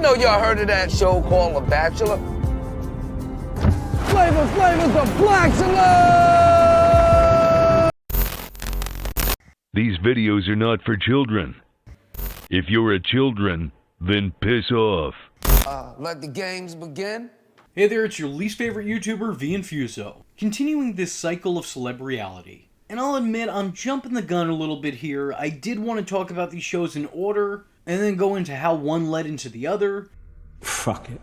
know y'all heard of that show called The Bachelor. Flavor's the Black Salute! These videos are not for children. If you're a children, then piss off. Let the games begin. Hey there, it's your least favorite YouTuber, Infuso. Continuing this cycle of Celebreality. And I'll admit, I'm jumping the gun a little bit here. I did want to talk about these shows in order, and then go into how one led into the other. Fuck it.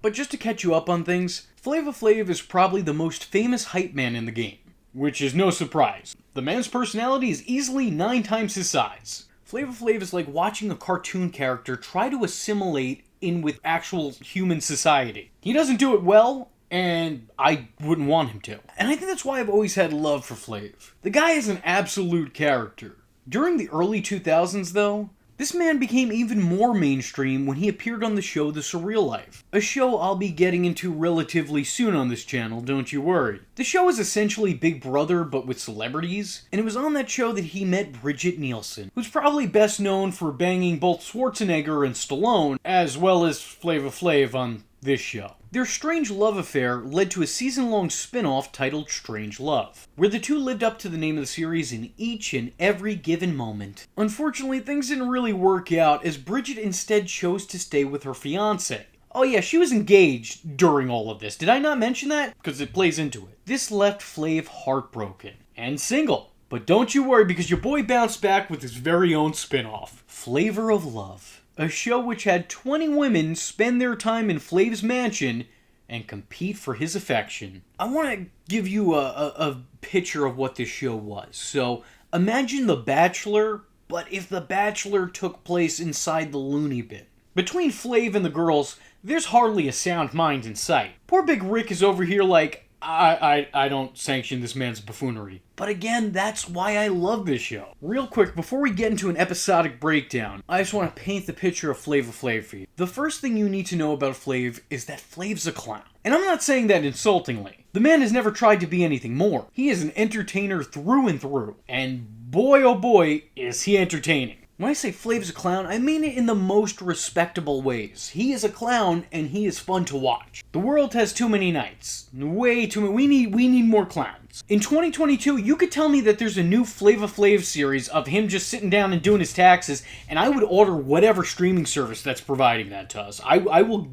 But just to catch you up on things, Flav is probably the most famous hype man in the game. Which is no surprise. The man's personality is easily 9 times his size. Flav is like watching a cartoon character try to assimilate in with actual human society. He doesn't do it well, and I wouldn't want him to. And I think that's why I've always had love for Flav. The guy is an absolute character. During the early 2000s, though, this man became even more mainstream when he appeared on the show The Surreal Life. A show I'll be getting into relatively soon on this channel, don't you worry. The show is essentially Big Brother, but with celebrities, and it was on that show that he met Bridget Nielsen, who's probably best known for banging both Schwarzenegger and Stallone, as well as Flav on this show. Their strange love affair led to a season-long spin-off titled Strange Love, where the two lived up to the name of the series in each and every given moment. Unfortunately, things didn't really work out, as Bridget instead chose to stay with her fiancé. Oh yeah, she was engaged during all of this. Did I not mention that? Because it plays into it. This left Flav heartbroken and single. But don't you worry, because your boy bounced back with his very own spin-off, Flavor of Love. A show which had 20 women spend their time in Flav's mansion and compete for his affection. I want to give you a picture of what this show was. So, imagine The Bachelor, but if The Bachelor took place inside the loony bin. Between Flav and the girls, there's hardly a sound mind in sight. Poor Big Rick is over here like, I don't sanction this man's buffoonery. But again, that's why I love this show. Real quick, before we get into an episodic breakdown, I just want to paint the picture of Flav for you. The first thing you need to know about Flav is that Flav's a clown. And I'm not saying that insultingly. The man has never tried to be anything more. He is an entertainer through and through. And boy oh boy, is he entertaining. When I say Flav's a clown, I mean it in the most respectable ways. He is a clown, and he is fun to watch. The world has too many nights. Way too many. We need more clowns. In 2022, you could tell me that there's a new Flav series of him just sitting down and doing his taxes, and I would order whatever streaming service that's providing that to us. I will...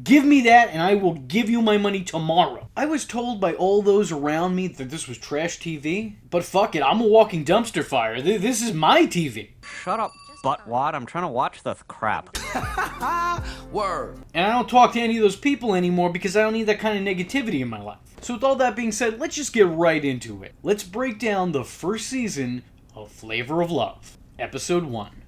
Give me that, and I will give you my money tomorrow. I was told by all those around me that this was trash TV, but fuck it, I'm a walking dumpster fire. This is my TV. Shut up, buttwad. I'm trying to watch this crap. Word. And I don't talk to any of those people anymore because I don't need that kind of negativity in my life. So with all that being said, let's just get right into it. Let's break down the first season of Flavor of Love, Episode 1.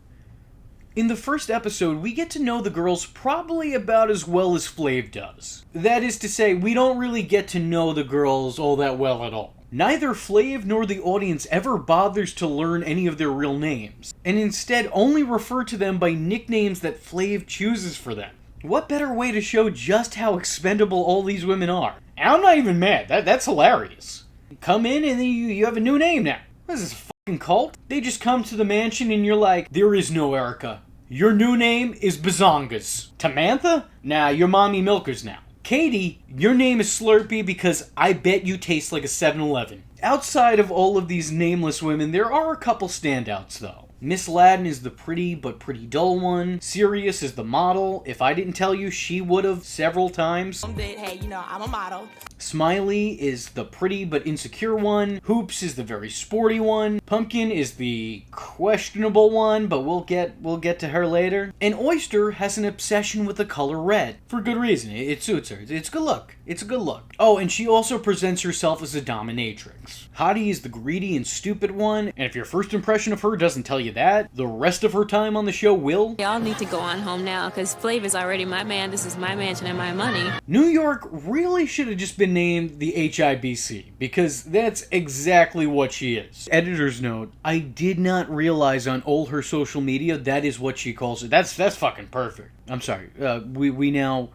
In the first episode, we get to know the girls probably about as well as Flav does. That is to say, we don't really get to know the girls all that well at all. Neither Flav nor the audience ever bothers to learn any of their real names, and instead only refer to them by nicknames that Flav chooses for them. What better way to show just how expendable all these women are? And I'm not even mad, that's hilarious. You come in and then you have a new name now. What is this, a fucking cult? They just come to the mansion and you're like, there is no Erica. Your new name is Bazongas. Tamantha? Nah, you're Mommy Milkers now. Katie, your name is Slurpee because I bet you taste like a 7-Eleven. Outside of all of these nameless women, there are a couple standouts though. Miss Ladin is the pretty but pretty dull one. Sirius is the model. If I didn't tell you, she would have several times. Hey, you know, I'm a model. Smiley is the pretty but insecure one. Hoops is the very sporty one. Pumpkin is the questionable one, but we'll get to her later. And Oyster has an obsession with the color red. For good reason. It suits her. It's good look. It's a good look. Oh, and she also presents herself as a dominatrix. Hottie is the greedy and stupid one, and if your first impression of her doesn't tell you that, the rest of her time on the show will. Y'all need to go on home now, because Flav is already my man. This is my mansion and my money. New York really should have just been named the HIBC, because that's exactly what she is. Editor's note, I did not realize on all her social media that is what she calls it. That's fucking perfect. I'm sorry. We now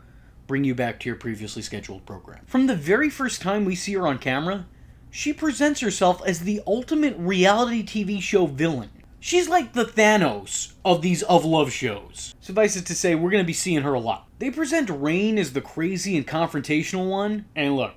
bring you back to your previously scheduled program. From the very first time we see her on camera, she presents herself as the ultimate reality TV show villain. She's like the Thanos of these of love shows. Suffice it to say, we're going to be seeing her a lot. They present Rain as the crazy and confrontational one, and look,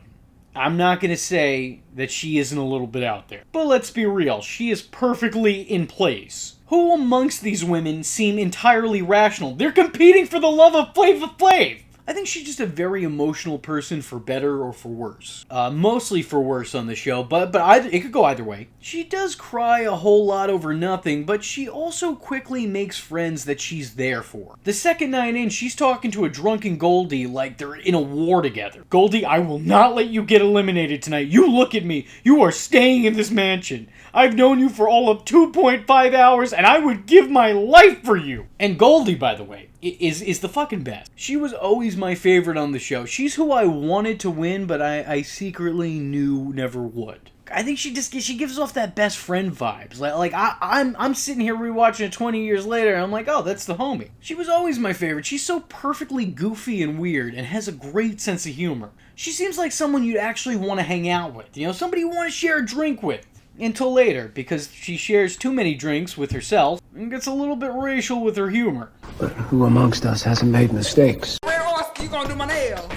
I'm not going to say that she isn't a little bit out there. But let's be real, she is perfectly in place. Who amongst these women seem entirely rational? They're competing for the love of Flav Flav! I think she's just a very emotional person, for better or for worse. Mostly for worse on the show, but it could go either way. She does cry a whole lot over nothing, but she also quickly makes friends that she's there for. The second night in, she's talking to a drunken Goldie like they're in a war together. Goldie, I will not let you get eliminated tonight. You look at me. You are staying in this mansion. I've known you for all of 2.5 hours, and I would give my life for you. And Goldie, by the way, is the fucking best. She was always my favorite on the show. She's who I wanted to win, but I secretly knew never would. I think she gives off that best friend vibes. I'm sitting here rewatching it 20 years later, and I'm like, oh, that's the homie. She was always my favorite. She's so perfectly goofy and weird, and has a great sense of humor. She seems like someone you'd actually want to hang out with. You know, somebody you want to share a drink with. Until later, because she shares too many drinks with herself and gets a little bit racial with her humor. But who amongst us hasn't made mistakes? Where else you gonna do my nails?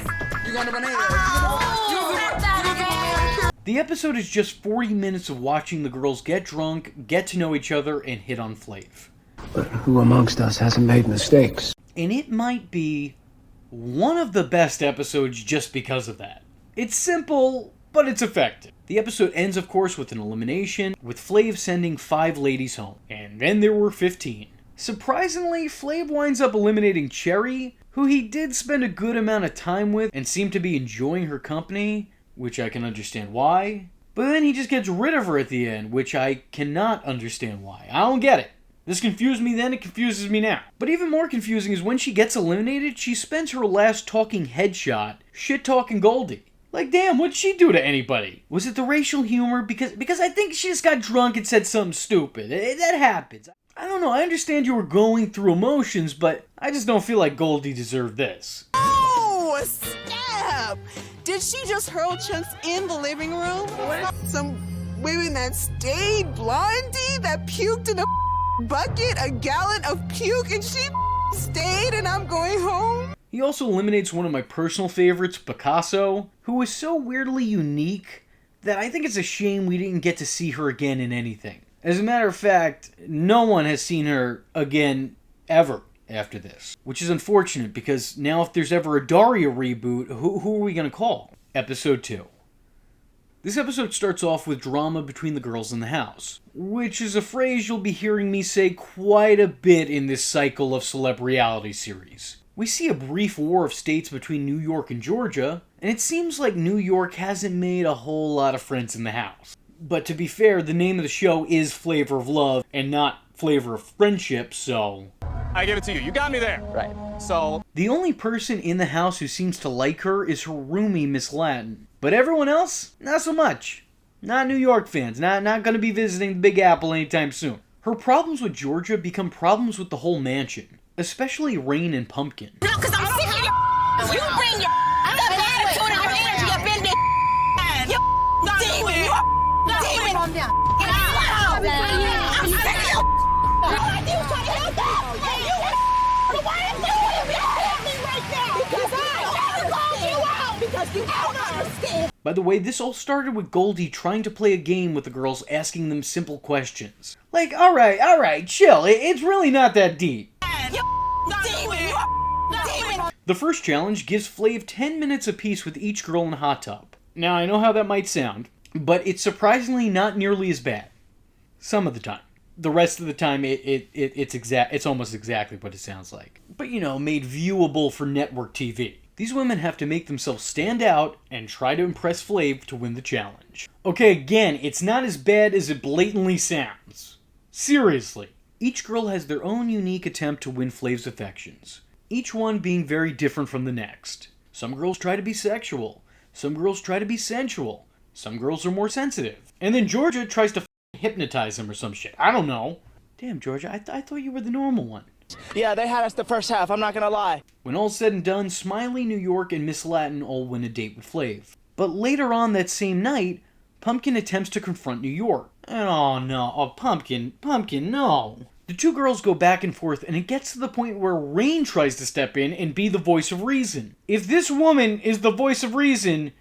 You gonna do my nails? The episode is just 40 minutes of watching the girls get drunk, get to know each other, and hit on Flav. But who amongst us hasn't made mistakes? And it might be one of the best episodes just because of that. It's simple, but it's effective. The episode ends, of course, with an elimination, with Flav sending 5 ladies home. And then there were 15. Surprisingly, Flav winds up eliminating Cherry, who he did spend a good amount of time with and seemed to be enjoying her company, which I can understand why. But then he just gets rid of her at the end, which I cannot understand why. I don't get it. This confused me then, it confuses me now. But even more confusing is when she gets eliminated, she spends her last talking headshot shit-talking Goldie. Like, damn, what'd she do to anybody? Was it the racial humor? Because I think she just got drunk and said something stupid. That happens. I don't know, I understand you were going through emotions, but I just don't feel like Goldie deserved this. Oh, snap! Did she just hurl Chunks in the living room? Some women that stayed blondie that puked in a bucket, a gallon of puke, and she stayed and I'm going home? He also eliminates one of my personal favorites, Picasso, who was so weirdly unique that I think it's a shame we didn't get to see her again in anything. As a matter of fact, no one has seen her again ever after this, which is unfortunate because now if there's ever a Daria reboot, who are we going to call? Episode 2. This episode starts off with drama between the girls in the house, which is a phrase you'll be hearing me say quite a bit in this cycle of Celebreality series. We see a brief war of states between New York and Georgia, and it seems like New York hasn't made a whole lot of friends in the house. But to be fair, the name of the show is Flavor of Love and not Flavor of Friendship, so... I give it to you. You got me there. Right. So... The only person in the house who seems to like her is her roomie, Miss Latin. But everyone else, not so much. Not New York fans, not gonna be visiting the Big Apple anytime soon. Her problems with Georgia become problems with the whole mansion. Especially Rain and Pumpkin. No, because I'm sick of your you bring your attitude and your energy up in there. You demon. You demon. Calm down. Get out. I'm sick of you. Why do you try to help that? Why are you helping me right now? Because I called you out. Because you don't understand. By the way, this all started with Goldie trying to play a game with the girls, asking them simple questions. Like, alright, chill. It's really not that deep. The first challenge gives Flav 10 minutes apiece with each girl in a hot tub. Now, I know how that might sound, but it's surprisingly not nearly as bad. Some of the time. The rest of the time, it's almost exactly what it sounds like. But, you know, made viewable for network TV. These women have to make themselves stand out and try to impress Flav to win the challenge. Okay, again, it's not as bad as it blatantly sounds. Seriously. Each girl has their own unique attempt to win Flav's affections, each one being very different from the next. Some girls try to be sexual, some girls try to be sensual, some girls are more sensitive, and then Georgia tries to hypnotize him or some shit. I don't know. Damn, Georgia, I thought you were the normal one. Yeah, they had us the first half, I'm not gonna lie. When all's said and done, Smiley, New York, and Miss Latin all win a date with Flav. But later on that same night, Pumpkin attempts to confront New York. Oh no, oh Pumpkin, no. The two girls go back and forth, and it gets to the point where Rain tries to step in and be the voice of reason. If this woman is the voice of reason,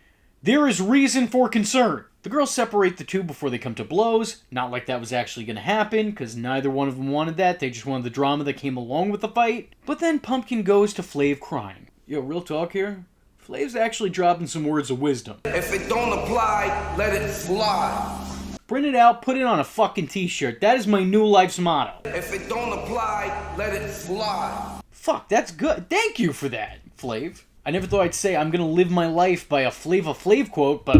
there is reason for concern. The girls separate the two before they come to blows. Not like that was actually going to happen, because neither one of them wanted that. They just wanted the drama that came along with the fight. But then Pumpkin goes to Flav crying. Yo, real talk here? Flav's actually dropping some words of wisdom. If it don't apply, let it fly. Print it out, put it on a fucking t-shirt. That is my new life's motto. If it don't apply, let it fly. Fuck, that's good. Thank you for that, Flav. I never thought I'd say I'm gonna live my life by a Flava Flav quote, but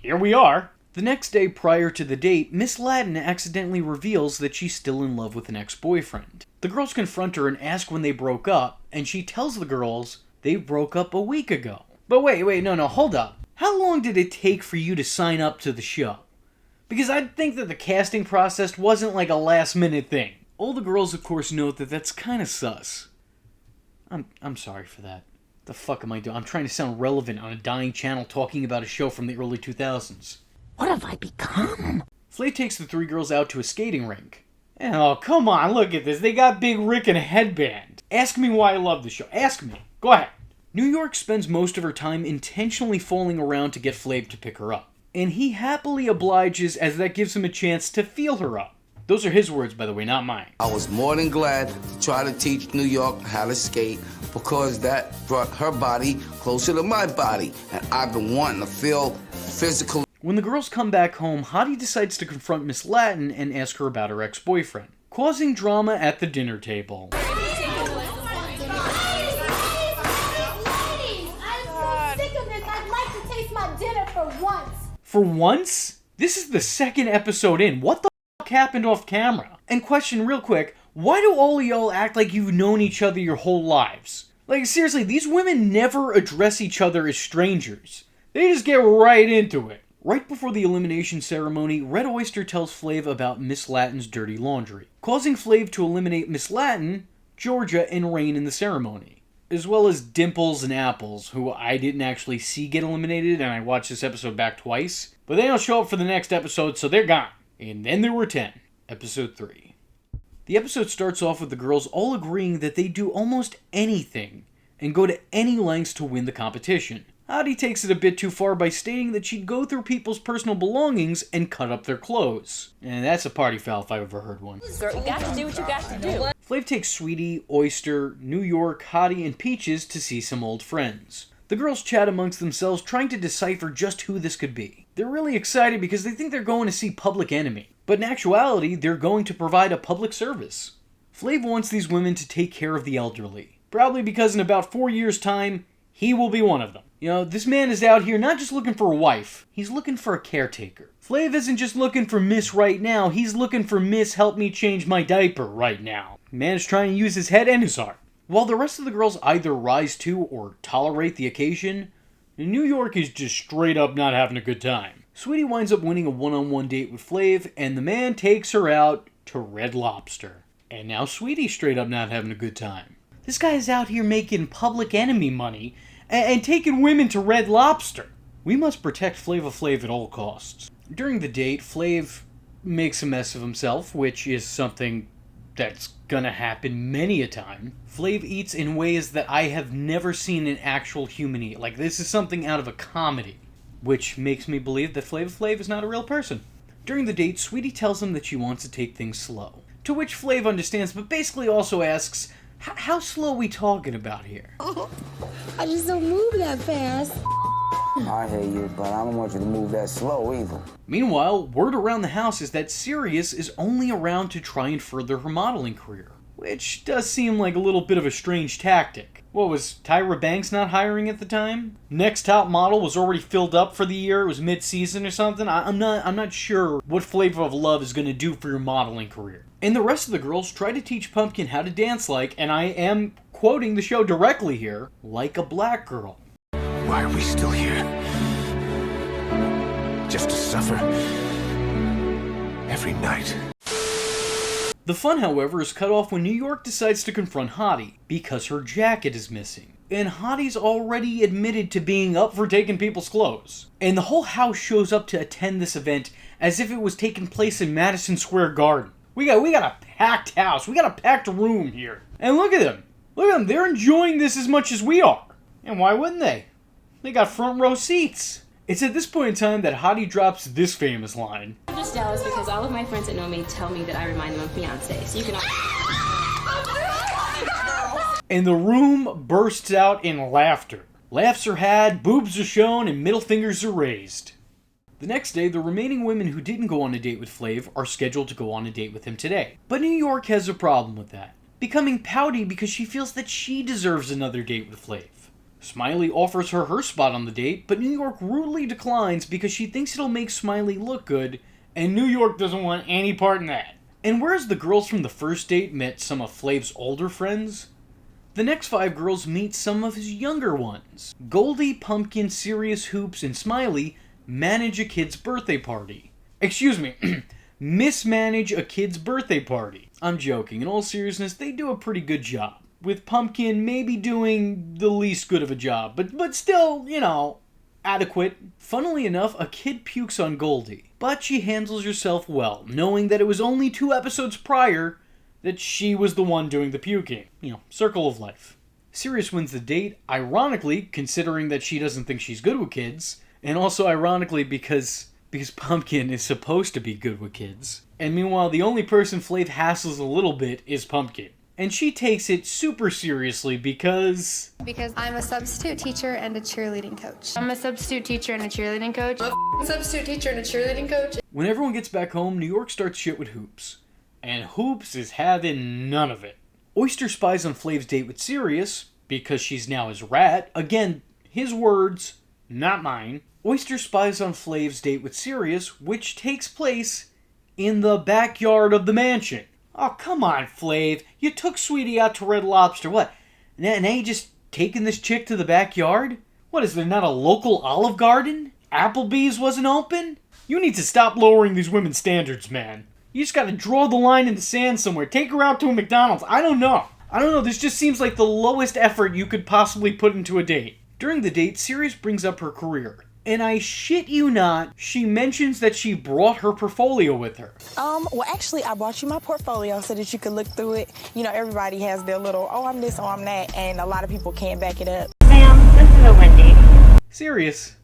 here we are. The next day prior to the date, Miss Latin accidentally reveals that she's still in love with an ex-boyfriend. The girls confront her and ask when they broke up, and she tells the girls they broke up a week ago. But wait, no, hold up. How long did it take for you to sign up to the show? Because I think that the casting process wasn't like a last-minute thing. All the girls, of course, note that that's kind of sus. I'm sorry for that. The fuck am I doing? I'm trying to sound relevant on a dying channel talking about a show from the early 2000s. What have I become? Flay takes the three girls out to a skating rink. Oh, come on, look at this. They got Big Rick in a headband. Ask me why I love the show. Ask me. Go ahead. New York spends most of her time intentionally falling around to get Flav to pick her up. And he happily obliges as that gives him a chance to feel her up. Those are his words, by the way, not mine. I was more than glad to try to teach New York how to skate because that brought her body closer to my body. And I've been wanting to feel physical. When the girls come back home, Hottie decides to confront Miss Latin and ask her about her ex-boyfriend, causing drama at the dinner table. For once? This is the second episode in. What the fuck happened off camera? And question real quick, why do all of y'all act like you've known each other your whole lives? Like seriously, these women never address each other as strangers. They just get right into it. Right before the elimination ceremony, Red Oyster tells Flav about Miss Latin's dirty laundry, causing Flav to eliminate Miss Latin, Georgia, and Rain in the ceremony. As well as Dimples and Apples, who I didn't actually see get eliminated, and I watched this episode back twice. But they don't show up for the next episode, so they're gone. And then there were 10. Episode 3. The episode starts off with the girls all agreeing that they do almost anything and go to any lengths to win the competition. Hottie takes it a bit too far by stating that she'd go through people's personal belongings and cut up their clothes. And that's a party foul if I've ever heard one. Girl, you got to do what you got to do. Flav takes Sweetie, Oyster, New York, Hottie, and Peaches to see some old friends. The girls chat amongst themselves trying to decipher just who this could be. They're really excited because they think they're going to see Public Enemy. But in actuality, they're going to provide a public service. Flav wants these women to take care of the elderly. Probably because in about 4 years' time, he will be one of them. You know, this man is out here not just looking for a wife, he's looking for a caretaker. Flav isn't just looking for Miss right now, he's looking for Miss help me change my diaper right now. Man is trying to use his head and his heart. While the rest of the girls either rise to or tolerate the occasion, New York is just straight up not having a good time. Sweetie winds up winning a one-on-one date with Flav, and the man takes her out to Red Lobster. And now Sweetie's straight up not having a good time. This guy is out here making Public Enemy money and taking women to Red Lobster. We must protect Flava Flav at all costs. During the date, Flav makes a mess of himself, which is something that's gonna happen many a time. Flav eats in ways that I have never seen an actual human eat. Like, this is something out of a comedy, which makes me believe that Flava Flav is not a real person. During the date, Sweetie tells him that she wants to take things slow, to which Flav understands, but basically also asks, how slow are we talking about here? I just don't move that fast. I hear you, but I don't want you to move that slow either. Meanwhile, word around the house is that Sirius is only around to try and further her modeling career, which does seem like a little bit of a strange tactic. What, was Tyra Banks not hiring at the time? Next Top Model was already filled up for the year, it was mid-season or something? I'm not sure what Flavor of Love is going to do for your modeling career. And the rest of the girls try to teach Pumpkin how to dance like, and I am quoting the show directly here, like a black girl. Why are we still here? Just to suffer? Every night. The fun, however, is cut off when New York decides to confront Hottie, because her jacket is missing. and Hottie's already admitted to being up for taking people's clothes. And the whole house shows up to attend this event as if it was taking place in Madison Square Garden. We got a packed house. We got a packed room here. And look at them. Look at them. They're enjoying this as much as we are. And why wouldn't they? They got front row seats. It's at this point in time that Hottie drops this famous line. I'm just jealous because all of my friends that know me tell me that I remind them of Beyonce. So you can all... And the room bursts out in laughter. Laughs are had, boobs are shown, and middle fingers are raised. The next day, the remaining women who didn't go on a date with Flav are scheduled to go on a date with him today. But New York has a problem with that, becoming pouty because she feels that she deserves another date with Flav. Smiley offers her spot on the date, but New York rudely declines because she thinks it'll make Smiley look good, and New York doesn't want any part in that. And whereas the girls from the first date met some of Flav's older friends, the next 5 girls meet some of his younger ones. Goldie, Pumpkin, Sirius, Hoops, and Smiley manage a kid's birthday party. Excuse me, mismanage a kid's birthday party. I'm joking. In all seriousness, they do a pretty good job. With Pumpkin maybe doing the least good of a job, but still, you know, adequate. Funnily enough, a kid pukes on Goldie, but she handles herself well, knowing that it was only 2 episodes prior that she was the one doing the puking. You know, circle of life. Sirius wins the date, ironically, considering that she doesn't think she's good with kids, and also ironically because Pumpkin is supposed to be good with kids. And meanwhile, the only person Flav hassles a little bit is Pumpkin. And she takes it super seriously because I'm a substitute teacher and a cheerleading coach. I'm a substitute teacher and a cheerleading coach. I'm a substitute teacher and a cheerleading coach. When everyone gets back home, New York starts shit with Hoops. And Hoops is having none of it. Oyster spies on Flav's date with Sirius, because she's now his rat. Again, his words, not mine. Oyster spies on Flav's date with Sirius, which takes place in the backyard of the mansion. Oh, come on, Flav. You took Sweetie out to Red Lobster. What? Now you just taking this chick to the backyard? What, is there not a local Olive Garden? Applebee's wasn't open? You need to stop lowering these women's standards, man. You just gotta draw the line in the sand somewhere. Take her out to a McDonald's. I don't know. This just seems like the lowest effort you could possibly put into a date. During the date, Sirius brings up her career. And I shit you not, she mentions that she brought her portfolio with her. Well, actually, I brought you my portfolio so that you could look through it. You know, everybody has their little, oh, I'm this, oh, I'm that, and a lot of people can't back it up. Ma'am, this is a Wendy. Serious?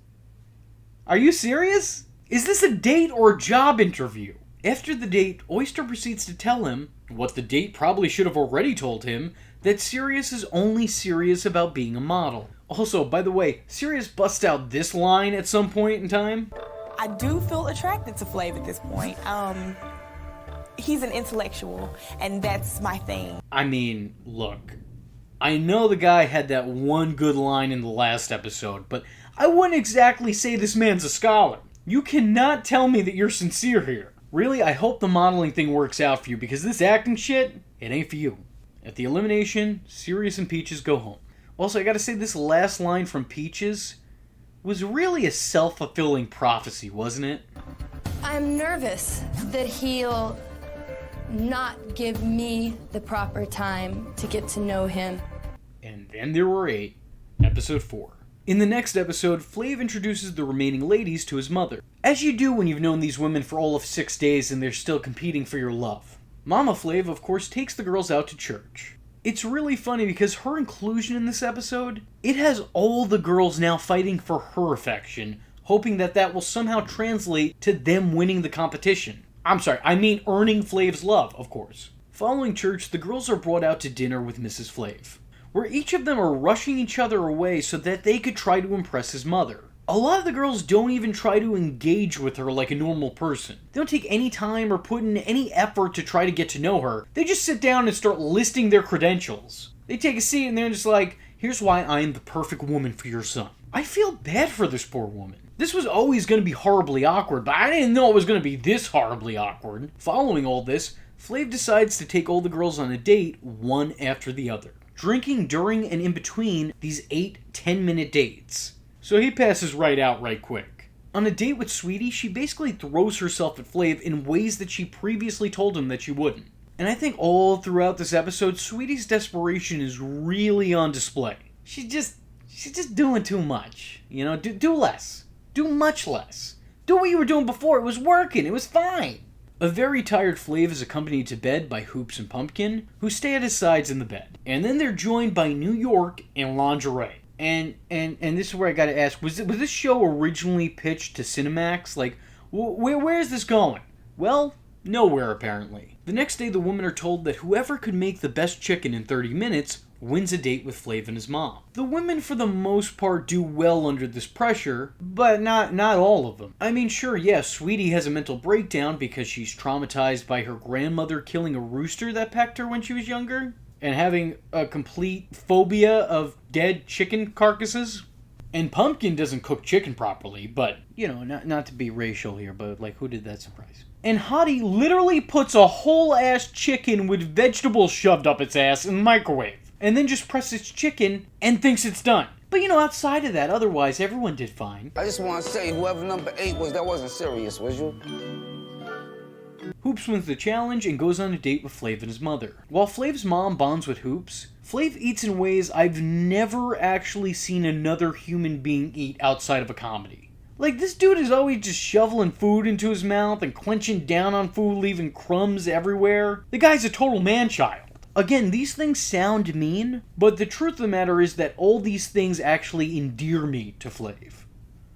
Are you serious? Is this a date or a job interview? After the date, Oyster proceeds to tell him, what the date probably should have already told him, that Sirius is only serious about being a model. Also, by the way, Sirius busts out this line at some point in time. I do feel attracted to Flav at this point. He's an intellectual, and that's my thing. I mean, look, I know the guy had that one good line in the last episode, but I wouldn't exactly say this man's a scholar. You cannot tell me that you're sincere here. Really, I hope the modeling thing works out for you, because this acting shit, it ain't for you. At the elimination, Sirius and Peaches go home. Also, I gotta say, this last line from Peaches was really a self-fulfilling prophecy, wasn't it? I'm nervous that he'll not give me the proper time to get to know him. And then there were 8. Episode 4. In the next episode, Flav introduces the remaining ladies to his mother. As you do when you've known these women for all of 6 days and they're still competing for your love. Mama Flav, of course, takes the girls out to church. It's really funny because her inclusion in this episode, it has all the girls now fighting for her affection, hoping that that will somehow translate to them winning the competition. I mean earning Flav's love, of course. Following church, the girls are brought out to dinner with Mrs. Flav, where each of them are rushing each other away so that they could try to impress his mother. A lot of the girls don't even try to engage with her like a normal person. They don't take any time or put in any effort to try to get to know her. They just sit down and start listing their credentials. They take a seat and they're just like, here's why I am the perfect woman for your son. I feel bad for this poor woman. This was always going to be horribly awkward, but I didn't know it was going to be this horribly awkward. Following all this, Flav decides to take all the girls on a date, one after the other, drinking during and in between these 8 10-minute dates. So he passes right out right quick. On a date with Sweetie, she basically throws herself at Flav in ways that she previously told him that she wouldn't. And I think all throughout this episode, Sweetie's desperation is really on display. she's just doing too much. You know, do less. Do much less. Do what you were doing before. It was working. It was fine. A very tired Flav is accompanied to bed by Hoops and Pumpkin, who stay at his sides in the bed. And then they're joined by New York in lingerie. And this is where I gotta ask, was this show originally pitched to Cinemax? Like, where is this going? Well, nowhere apparently. The next day the women are told that whoever could make the best chicken in 30 minutes wins a date with Flav and his mom. The women for the most part do well under this pressure, but not all of them. I mean, sure, yes, Sweetie has a mental breakdown because she's traumatized by her grandmother killing a rooster that pecked her when she was younger, and having a complete phobia of dead chicken carcasses. And Pumpkin doesn't cook chicken properly, but, you know, not to be racial here, but, like, who did that surprise? And Hottie literally puts a whole-ass chicken with vegetables shoved up its ass in the microwave, and then just presses chicken and thinks it's done. But, you know, outside of that, otherwise, everyone did fine. I just want to say, whoever number 8 was, that wasn't serious, was you? Hoops wins the challenge and goes on a date with Flav and his mother. While Flav's mom bonds with Hoops, Flav eats in ways I've never actually seen another human being eat outside of a comedy. Like, this dude is always just shoveling food into his mouth and clenching down on food, leaving crumbs everywhere. The guy's a total man-child. Again, these things sound mean, but the truth of the matter is that all these things actually endear me to Flav.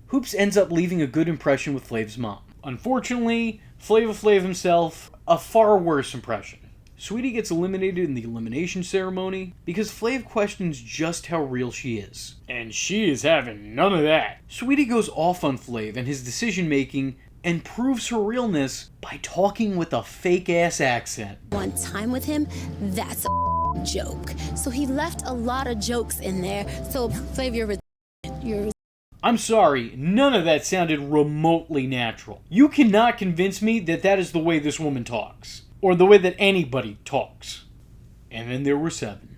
Hoops ends up leaving a good impression with Flav's mom. Unfortunately, Flava Flav himself, a far worse impression. Sweetie gets eliminated in the elimination ceremony because Flav questions just how real she is. And she is having none of that. Sweetie goes off on Flav and his decision making and proves her realness by talking with a fake-ass accent. One time with him, that's a joke. So he left a lot of jokes in there. So, Flav, you're I'm sorry, none of that sounded remotely natural. You cannot convince me that that is the way this woman talks. Or the way that anybody talks. And then there were 7.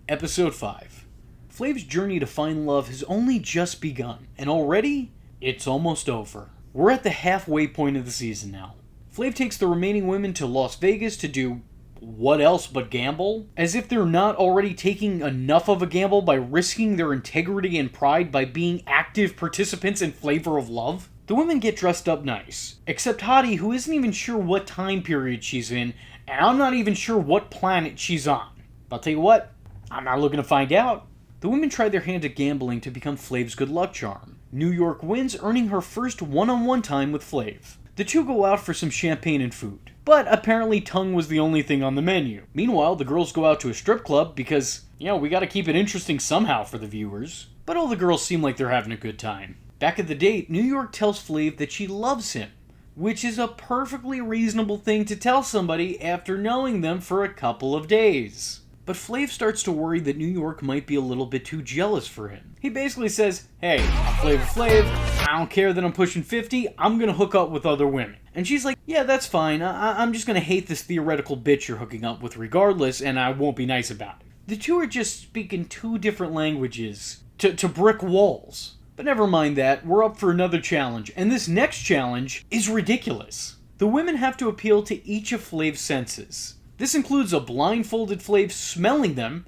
Episode 5. Flav's journey to find love has only just begun, and already, it's almost over. We're at the halfway point of the season now. Flav takes the remaining women to Las Vegas to do what else but gamble? As if they're not already taking enough of a gamble by risking their integrity and pride by being active participants in Flavor of Love. The women get dressed up nice, except Hottie, who isn't even sure what time period she's in, and I'm not even sure what planet she's on. But I'll tell you what, I'm not looking to find out. The women try their hand at gambling to become Flav's good luck charm. New York wins, earning her first one-on-one time with Flav. The two go out for some champagne and food, but apparently tongue was the only thing on the menu. Meanwhile, the girls go out to a strip club because, you know, we gotta keep it interesting somehow for the viewers. But all the girls seem like they're having a good time. Back at the date, New York tells Flav that she loves him, which is a perfectly reasonable thing to tell somebody after knowing them for a couple of days. But Flav starts to worry that New York might be a little bit too jealous for him. He basically says, hey, I'm Flavor Flav, I don't care that I'm pushing 50, I'm gonna hook up with other women. And she's like, yeah, that's fine, I'm just gonna hate this theoretical bitch you're hooking up with regardless, and I won't be nice about it. The two are just speaking 2 different languages to brick walls. But never mind that, we're up for another challenge, and this next challenge is ridiculous. The women have to appeal to each of Flav's senses. This includes a blindfolded Flav smelling them,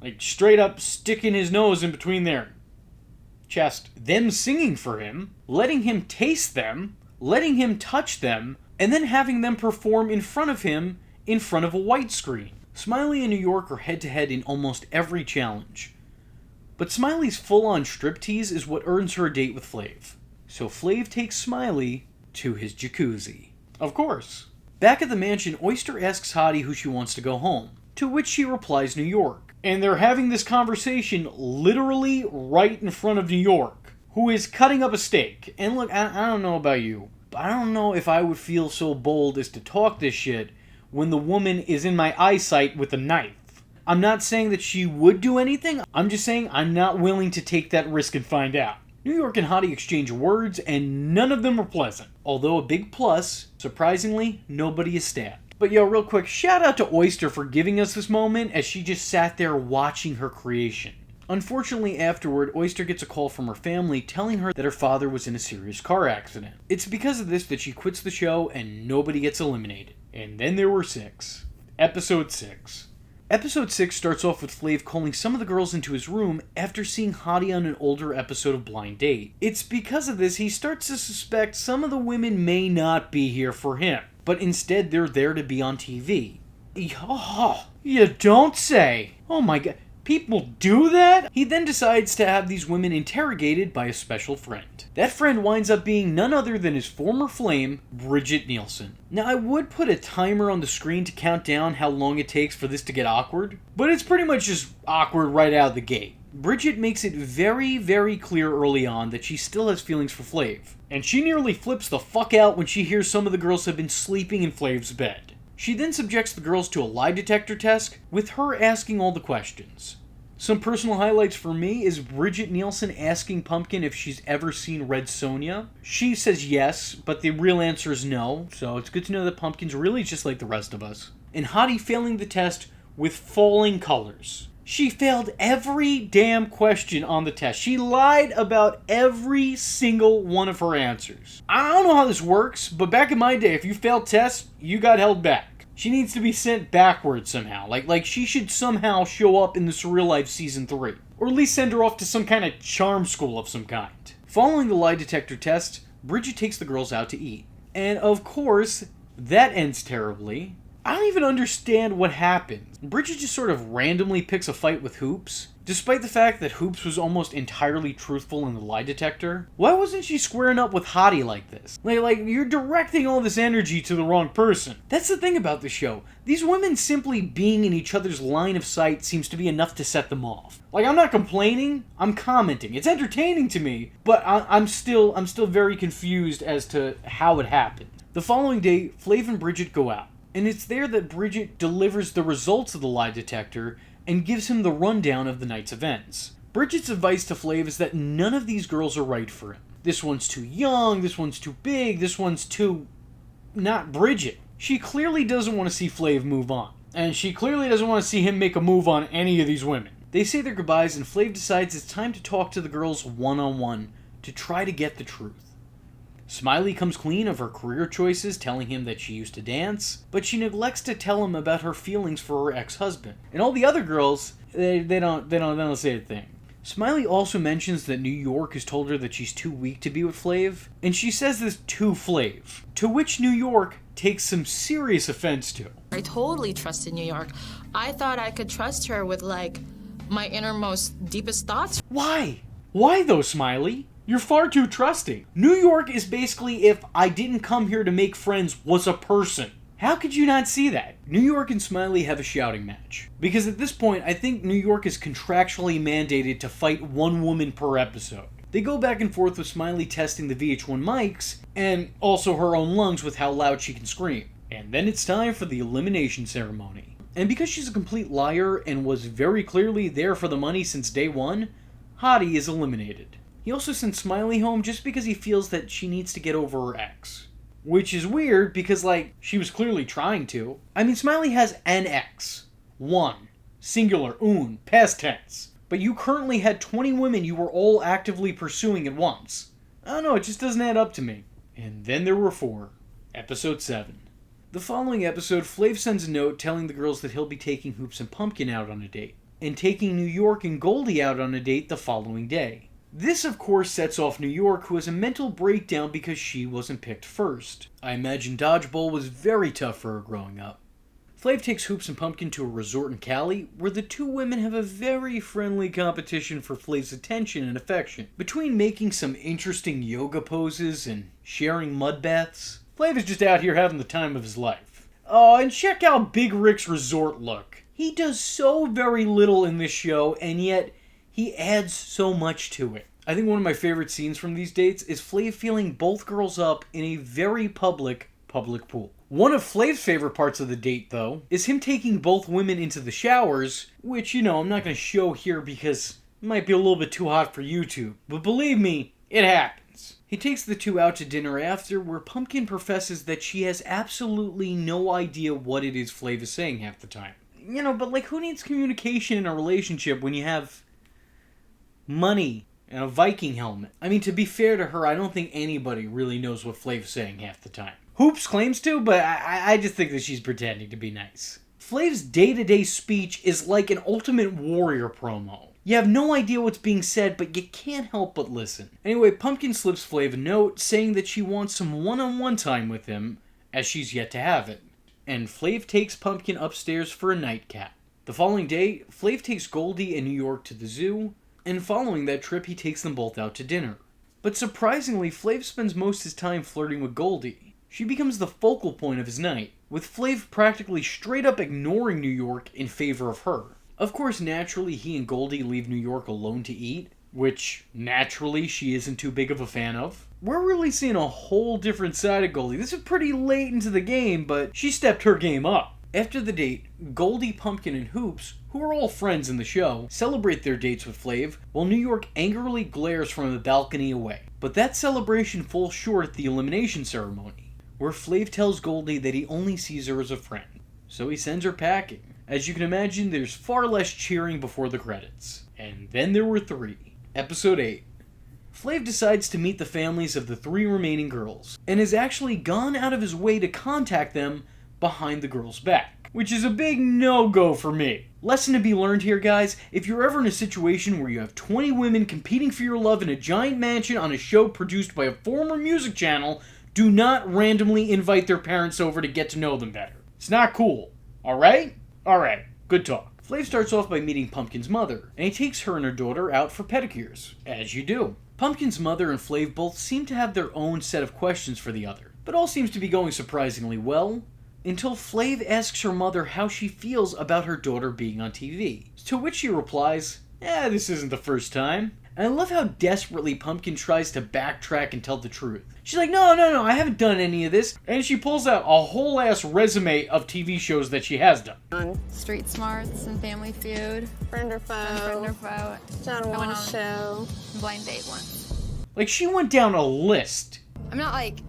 like straight up sticking his nose in between their chest, them singing for him, letting him taste them, letting him touch them, and then having them perform in front of him in front of a white screen. Smiley and New York are head-to-head in almost every challenge. But Smiley's full-on striptease is what earns her a date with Flav. So Flav takes Smiley to his jacuzzi. Of course. Back at the mansion, Oyster asks Hottie who she wants to go home, to which she replies New York. And they're having this conversation literally right in front of New York, who is cutting up a steak. And look, I don't know about you, but I don't know if I would feel so bold as to talk this shit when the woman is in my eyesight with a knife. I'm not saying that she would do anything, I'm just saying I'm not willing to take that risk and find out. New York and Hottie exchange words, and none of them are pleasant. Although a big plus, surprisingly, nobody is stabbed. But yo, real quick, shout out to Oyster for giving us this moment as she just sat there watching her creation. Unfortunately, afterward, Oyster gets a call from her family telling her that her father was in a serious car accident. It's because of this that she quits the show and nobody gets eliminated. And then there were 6. Episode 6. Episode 6 starts off with Flav calling some of the girls into his room after seeing Hottie on an older episode of Blind Date. It's because of this he starts to suspect some of the women may not be here for him, but instead they're there to be on TV. Oh, you don't say! Oh my god, people do that? He then decides to have these women interrogated by a special friend. That friend winds up being none other than his former flame, Bridget Nielsen. Now, I would put a timer on the screen to count down how long it takes for this to get awkward, but it's pretty much just awkward right out of the gate. Bridget makes it very, very clear early on that she still has feelings for Flav, and she nearly flips the fuck out when she hears some of the girls have been sleeping in Flav's bed. She then subjects the girls to a lie detector test, with her asking all the questions. Some personal highlights for me is Bridget Nielsen asking Pumpkin if she's ever seen Red Sonja. She says yes, but the real answer is no, so it's good to know that Pumpkin's really just like the rest of us. And Hottie failing the test with falling colors. She failed every damn question on the test. She lied about every single one of her answers. I don't know how this works, but back in my day, if you failed tests, you got held back. She needs to be sent backwards somehow. Like she should somehow show up in the Surreal Life Season 3. Or at least send her off to some kind of charm school of some kind. Following the lie detector test, Bridget takes the girls out to eat. And of course, that ends terribly. I don't even understand what happened. Bridget just sort of randomly picks a fight with Hoops, despite the fact that Hoops was almost entirely truthful in the lie detector. Why wasn't she squaring up with Hottie like this? Like, you're directing all this energy to the wrong person. That's the thing about the show. These women simply being in each other's line of sight seems to be enough to set them off. Like, I'm not complaining, I'm commenting. It's entertaining to me, but I'm still very confused as to how it happened. The following day, Flav and Bridget go out. And it's there that Bridget delivers the results of the lie detector and gives him the rundown of the night's events. Bridget's advice to Flav is that none of these girls are right for him. This one's too young, this one's too big, this one's too... not Bridget. She clearly doesn't want to see Flav move on. And she clearly doesn't want to see him make a move on any of these women. They say their goodbyes and Flav decides it's time to talk to the girls one-on-one to try to get the truth. Smiley comes clean of her career choices, telling him that she used to dance, but she neglects to tell him about her feelings for her ex-husband. And all the other girls, they don't say a thing. Smiley also mentions that New York has told her that she's too weak to be with Flav, and she says this to Flav, to which New York takes some serious offense to. I totally trusted New York. I thought I could trust her with, like, my innermost, deepest thoughts. Why? Why though, Smiley? You're far too trusting. New York is basically if I didn't come here to make friends was a person. How could you not see that? New York and Smiley have a shouting match. Because at this point, I think New York is contractually mandated to fight one woman per episode. They go back and forth with Smiley testing the VH1 mics, and also her own lungs with how loud she can scream. And then it's time for the elimination ceremony. And because she's a complete liar and was very clearly there for the money since day one, Hottie is eliminated. He also sends Smiley home just because he feels that she needs to get over her ex. Which is weird because, like, she was clearly trying to. I mean, Smiley has an ex. One. Singular, un, past tense. But you currently had 20 women you were all actively pursuing at once. I don't know, it just doesn't add up to me. And then there were 4. Episode 7. The following episode, Flav sends a note telling the girls that he'll be taking Hoops and Pumpkin out on a date. And taking New York and Goldie out on a date the following day. This, of course, sets off New York, who has a mental breakdown because she wasn't picked first. I imagine dodgeball was very tough for her growing up. Flav takes Hoops and Pumpkin to a resort in Cali, where the two women have a very friendly competition for Flav's attention and affection. Between making some interesting yoga poses and sharing mud baths, Flav is just out here having the time of his life. Oh, and check out Big Rick's resort look. He does so very little in this show, and yet he adds so much to it. I think one of my favorite scenes from these dates is Flav feeling both girls up in a very public pool. One of Flav's favorite parts of the date, though, is him taking both women into the showers, which, you know, I'm not going to show here because it might be a little bit too hot for YouTube. But believe me, it happens. He takes the two out to dinner after, where Pumpkin professes that she has absolutely no idea what it is Flav is saying half the time. You know, but like, who needs communication in a relationship when you have money and a Viking helmet? I mean, to be fair to her, I don't think anybody really knows what Flav's saying half the time. Hoops claims to, but I just think that she's pretending to be nice. Flav's day-to-day speech is like an Ultimate Warrior promo. You have no idea what's being said, but you can't help but listen. Anyway, Pumpkin slips Flav a note saying that she wants some one-on-one time with him, as she's yet to have it. And Flav takes Pumpkin upstairs for a nightcap. The following day, Flav takes Goldie and New York to the zoo, and following that trip, he takes them both out to dinner. But surprisingly, Flav spends most of his time flirting with Goldie. She becomes the focal point of his night, with Flav practically straight up ignoring New York in favor of her. Of course, naturally, he and Goldie leave New York alone to eat, which, naturally, she isn't too big of a fan of. We're really seeing a whole different side of Goldie. This is pretty late into the game, but she stepped her game up. After the date, Goldie, Pumpkin, and Hoops, who are all friends in the show, celebrate their dates with Flav, while New York angrily glares from the balcony away. But that celebration falls short at the elimination ceremony, where Flav tells Goldie that he only sees her as a friend. So he sends her packing. As you can imagine, there's far less cheering before the credits. And then there were 3. Episode 8. Flav decides to meet the families of the 3 remaining girls, and has actually gone out of his way to contact them behind the girls' back, which is a big no-go for me. Lesson to be learned here, guys: if you're ever in a situation where you have 20 women competing for your love in a giant mansion on a show produced by a former music channel, do not randomly invite their parents over to get to know them better. It's not cool. Alright? Alright, good talk. Flav starts off by meeting Pumpkin's mother, and he takes her and her daughter out for pedicures, as you do. Pumpkin's mother and Flav both seem to have their own set of questions for the other, but all seems to be going surprisingly well, until Flav asks her mother how she feels about her daughter being on TV, to which she replies, this isn't the first time. And I love how desperately Pumpkin tries to backtrack and tell the truth. She's like, no, I haven't done any of this. And she pulls out a whole ass resume of TV shows that she has done. Street Smarts and Family Feud. Friend or Foe. John Walsh Show. Blind Date once. Like, she went down a list. I'm not, like,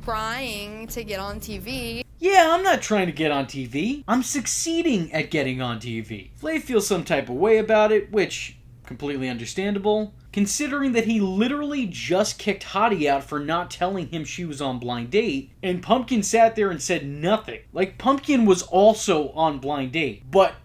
trying to get on TV. Yeah, I'm not trying to get on TV. I'm succeeding at getting on TV. Flav feels some type of way about it, which, completely understandable, considering that he literally just kicked Hottie out for not telling him she was on Blind Date, and Pumpkin sat there and said nothing. Like, Pumpkin was also on Blind Date, but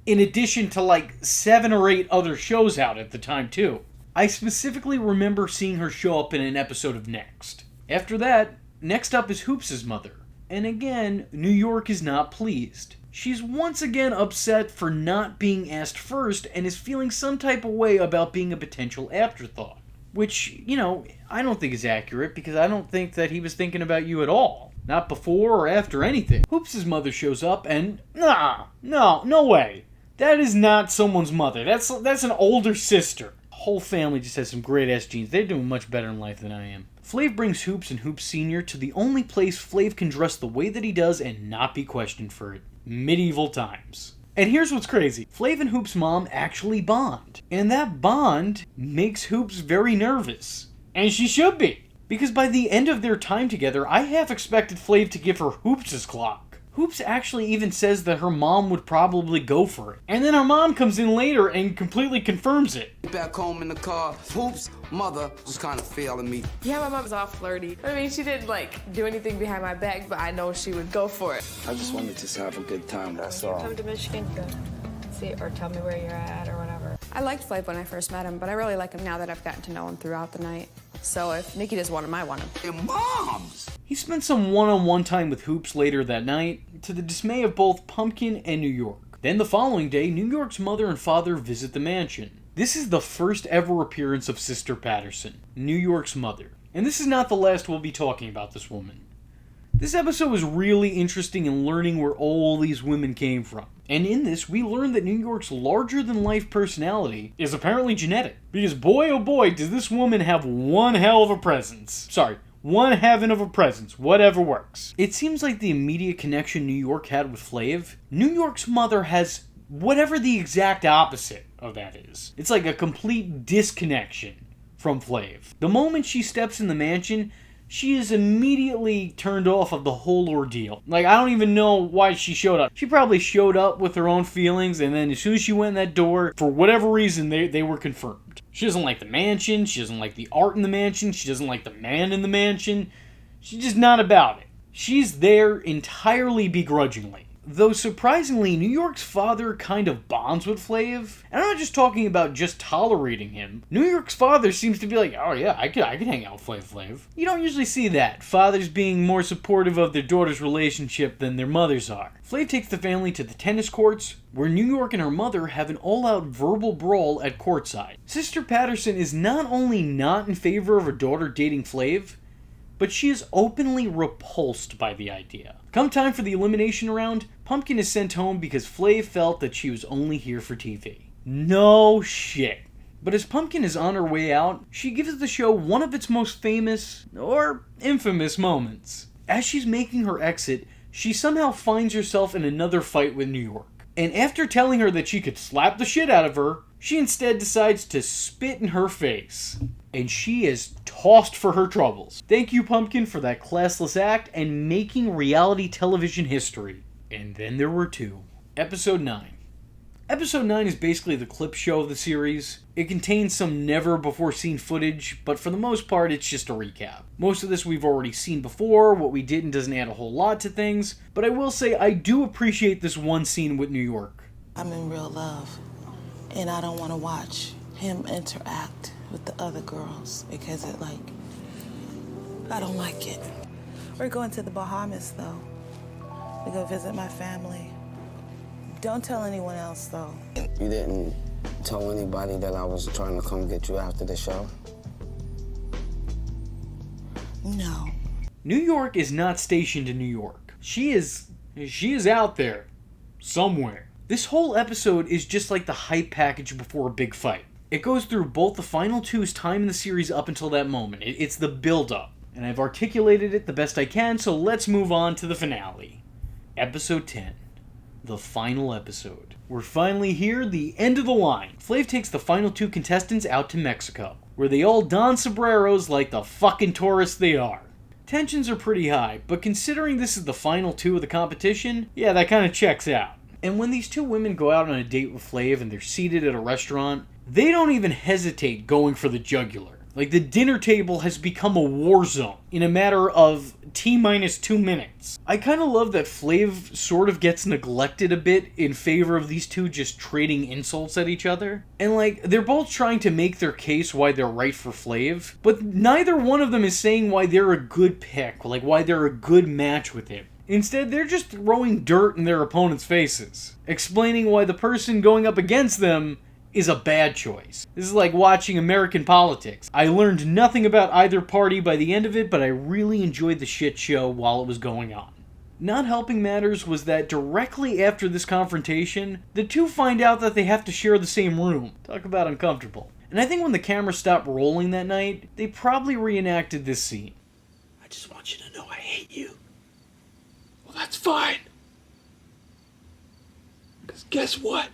in addition to like 7 or 8 other shows out at the time too. I specifically remember seeing her show up in an episode of Next. After that, next up is Hoops' mother. And again, New York is not pleased. She's once again upset for not being asked first and is feeling some type of way about being a potential afterthought. Which, you know, I don't think is accurate because I don't think that he was thinking about you at all. Not before or after anything. Hoops' mother shows up and, no way. That is not someone's mother. That's an older sister. Whole family just has some great ass genes. They're doing much better in life than I am. Flav brings Hoops and Hoops Sr. to the only place Flav can dress the way that he does and not be questioned for it. Medieval times. And here's what's crazy. Flav and Hoops' mom actually bond. And that bond makes Hoops very nervous. And she should be. Because by the end of their time together, I half expected Flav to give her Hoops' clock. Hoops actually even says that her mom would probably go for it. And then her mom comes in later and completely confirms it. Back home in the car, Hoops' mother was kind of failing me. Yeah, my mom's all flirty. I mean, she didn't, do anything behind my back, but I know she would go for it. I just wanted to have a good time, that's all. Come to Michigan to see or tell me where you're at or whatever. I liked Flav when I first met him, but I really like him now that I've gotten to know him throughout the night. So if Nikki doesn't want him, I want him. Your moms! He spent some one-on-one time with Hoops later that night, to the dismay of both Pumpkin and New York. Then the following day, New York's mother and father visit the mansion. This is the first ever appearance of Sister Patterson, New York's mother. And this is not the last we'll be talking about this woman. This episode was really interesting in learning where all these women came from. And in this, we learned that New York's larger-than-life personality is apparently genetic. Because boy oh boy, does this woman have one hell of a presence. Sorry, one heaven of a presence, whatever works. It seems like the immediate connection New York had with Flav, New York's mother has whatever the exact opposite of that is. It's like a complete disconnection from Flav. The moment she steps in the mansion, she is immediately turned off of the whole ordeal. I don't even know why she showed up. She probably showed up with her own feelings, and then as soon as she went in that door, for whatever reason, they were confirmed. She doesn't like the mansion, she doesn't like the art in the mansion, she doesn't like the man in the mansion. She's just not about it. She's there entirely begrudgingly. Though surprisingly, New York's father kind of bonds with Flav. And I'm not just talking about just tolerating him. New York's father seems to be like, oh yeah, I could hang out with Flav. You don't usually see that. Fathers being more supportive of their daughter's relationship than their mothers are. Flav takes the family to the tennis courts, where New York and her mother have an all-out verbal brawl at courtside. Sister Patterson is not only not in favor of her daughter dating Flav, but she is openly repulsed by the idea. Come time for the elimination round, Pumpkin is sent home because Flav felt that she was only here for TV. No shit. But as Pumpkin is on her way out, she gives the show one of its most famous, or infamous, moments. As she's making her exit, she somehow finds herself in another fight with New York. And after telling her that she could slap the shit out of her, she instead decides to spit in her face. And she is tossed for her troubles. Thank you, Pumpkin, for that classless act and making reality television history. And then there were two. Episode 9. Episode 9 is basically the clip show of the series. It contains some never-before-seen footage, but for the most part, it's just a recap. Most of this we've already seen before. What we didn't doesn't add a whole lot to things, but I will say I do appreciate this one scene with New York. I'm in real love, and I don't want to watch him interact with the other girls because I don't like it. We're going to the Bahamas, though. We go visit my family. Don't tell anyone else, though. You didn't tell anybody that I was trying to come get you after the show? No. New York is not stationed in New York. She is out there. Somewhere. This whole episode is just like the hype package before a big fight. It goes through both the final two's time in the series up until that moment. It's the build-up. And I've articulated it the best I can, so let's move on to the finale. Episode 10. The final episode. We're finally here, the end of the line. Flav takes the final two contestants out to Mexico, where they all don sombreros like the fucking tourists they are. Tensions are pretty high, but considering this is the final two of the competition, yeah, that kind of checks out. And when these two women go out on a date with Flav and they're seated at a restaurant, they don't even hesitate going for the jugular. Like, the dinner table has become a war zone in a matter of T-minus 2 minutes. I kind of love that Flav sort of gets neglected a bit in favor of these two just trading insults at each other. And they're both trying to make their case why they're right for Flav, but neither one of them is saying why they're a good pick, why they're a good match with him. Instead, they're just throwing dirt in their opponents' faces, explaining why the person going up against them is a bad choice. This is like watching American politics. I learned nothing about either party by the end of it, but I really enjoyed the shit show while it was going on. Not helping matters was that directly after this confrontation, the two find out that they have to share the same room. Talk about uncomfortable. And I think when the camera stopped rolling that night, they probably reenacted this scene. I just want you to know I hate you. Well, that's fine. Because guess what?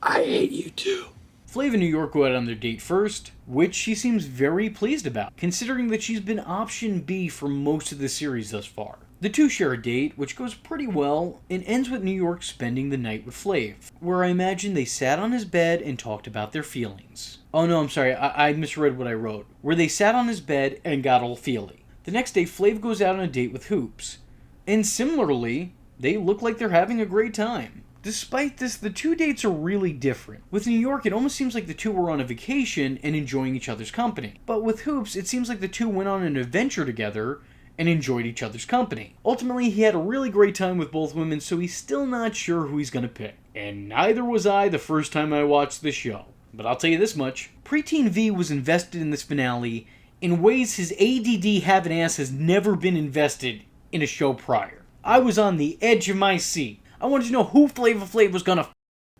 I hate you too. Flav and New York go out on their date first, which she seems very pleased about, considering that she's been option B for most of the series thus far. The two share a date, which goes pretty well, and ends with New York spending the night with Flav, where I imagine they sat on his bed and talked about their feelings. Oh no, I'm sorry, I misread what I wrote. Where they sat on his bed and got all feely. The next day, Flav goes out on a date with Hoops, and similarly, they look like they're having a great time. Despite this, the two dates are really different. With New York, it almost seems like the two were on a vacation and enjoying each other's company. But with Hoops, it seems like the two went on an adventure together and enjoyed each other's company. Ultimately, he had a really great time with both women, so he's still not sure who he's gonna pick. And neither was I the first time I watched this show. But I'll tell you this much, Preteen V was invested in this finale in ways his ADD having ass has never been invested in a show prior. I was on the edge of my seat. I wanted to know who Flavor Flav was gonna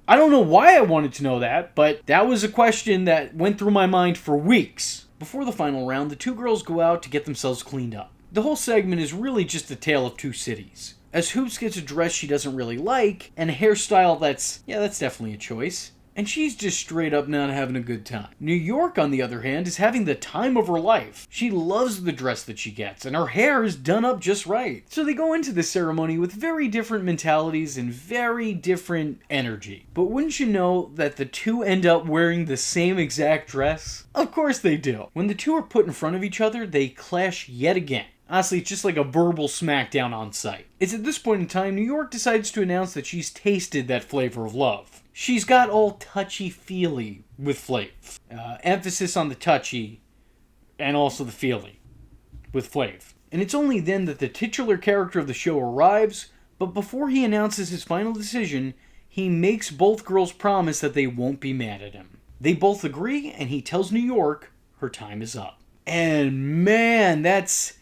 I don't know why I wanted to know that, but that was a question that went through my mind for weeks. Before the final round, the two girls go out to get themselves cleaned up. The whole segment is really just a tale of two cities. As Hoops gets a dress she doesn't really like, and a hairstyle that's definitely a choice. And she's just straight up not having a good time. New York, on the other hand, is having the time of her life. She loves the dress that she gets, and her hair is done up just right. So they go into this ceremony with very different mentalities and very different energy. But wouldn't you know that the two end up wearing the same exact dress? Of course they do. When the two are put in front of each other, they clash yet again. Honestly, it's just like a verbal smackdown on site. It's at this point in time, New York decides to announce that she's tasted that flavor of love. She's got all touchy-feely with Flav. Emphasis on the touchy, and also the feely with Flav. And it's only then that the titular character of the show arrives, but before he announces his final decision, he makes both girls promise that they won't be mad at him. They both agree, and he tells New York her time is up. And man, that's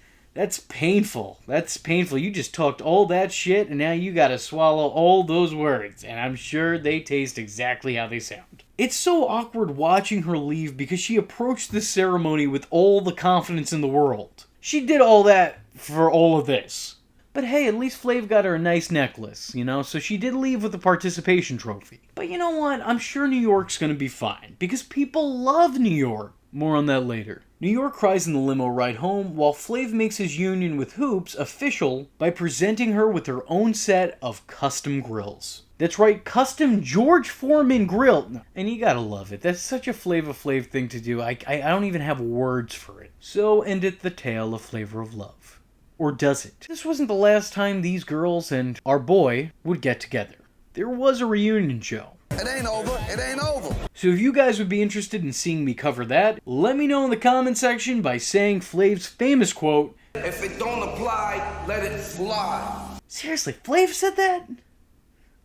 painful. That's painful. You just talked all that shit, and now you gotta swallow all those words, and I'm sure they taste exactly how they sound. It's so awkward watching her leave because she approached this ceremony with all the confidence in the world. She did all that for all of this. But hey, at least Flav got her a nice necklace, you know, so she did leave with a participation trophy. But you know what? I'm sure New York's gonna be fine, because people love New York. More on that later. New York cries in the limo ride home, while Flav makes his union with Hoops official by presenting her with her own set of custom grills. That's right, custom George Foreman grill. And you gotta love it. That's such a Flava Flav thing to do. I don't even have words for it. So endeth the tale of Flavor of Love. Or does it? This wasn't the last time these girls and our boy would get together. There was a reunion show. It ain't over. It ain't over. So if you guys would be interested in seeing me cover that, let me know in the comment section by saying Flav's famous quote, "If it don't apply, let it fly." Seriously, Flav said that?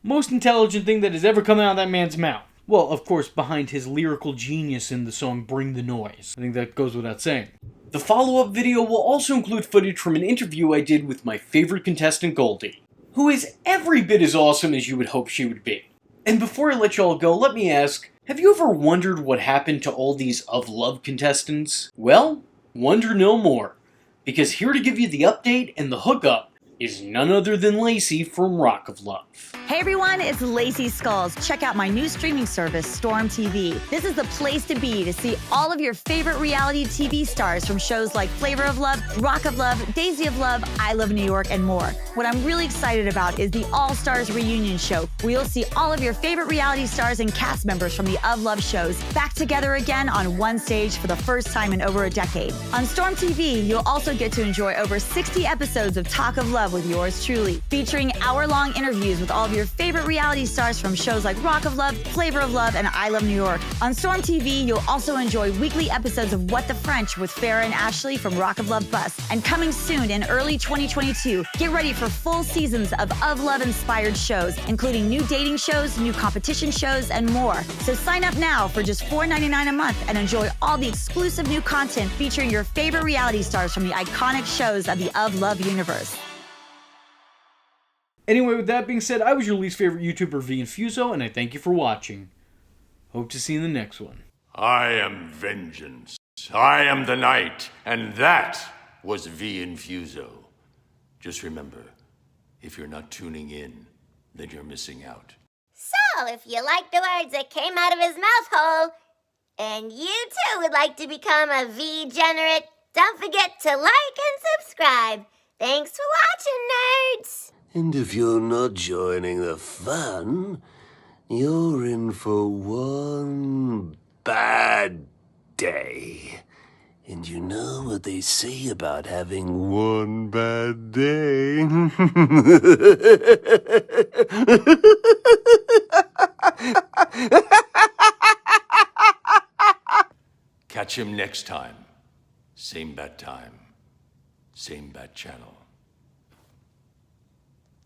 Most intelligent thing that has ever come out of that man's mouth. Well, of course, behind his lyrical genius in the song Bring the Noise. I think that goes without saying. The follow-up video will also include footage from an interview I did with my favorite contestant, Goldie, who is every bit as awesome as you would hope she would be. And before I let y'all go, let me ask, have you ever wondered what happened to all these Of Love contestants? Well, wonder no more, because here to give you the update and the hookup is none other than Lacey from Rock of Love. Hey everyone, it's Lacey Skulls. Check out my new streaming service, Storm TV. This is the place to be to see all of your favorite reality TV stars from shows like Flavor of Love, Rock of Love, Daisy of Love, I Love New York, and more. What I'm really excited about is the All Stars reunion show, where you'll see all of your favorite reality stars and cast members from the Of Love shows back together again on one stage for the first time in over a decade. On Storm TV, you'll also get to enjoy over 60 episodes of Talk of Love with yours truly, featuring hour-long interviews with all of your favorite reality stars from shows like Rock of Love, Flavor of Love, and I Love New York. On Storm TV, you'll also enjoy weekly episodes of What the French with Farrah and Ashley from Rock of Love Bus. And coming soon in early 2022, get ready for full seasons of Love-inspired shows, including new dating shows, new competition shows, and more. So sign up now for just $4.99 a month and enjoy all the exclusive new content featuring your favorite reality stars from the iconic shows of the Of Love universe. Anyway, with that being said, I was your least favorite YouTuber, Infuso, and I thank you for watching. Hope to see you in the next one. I am vengeance. I am the night, and that was Infuso. Just remember, if you're not tuning in, then you're missing out. So, if you like the words that came out of his mouth hole, and you too would like to become a V-generate, don't forget to like and subscribe. Thanks for watching, nerds! And if you're not joining the fun, you're in for one bad day. And you know what they say about having one bad day? Catch him next time. Same bat time, same bat channel.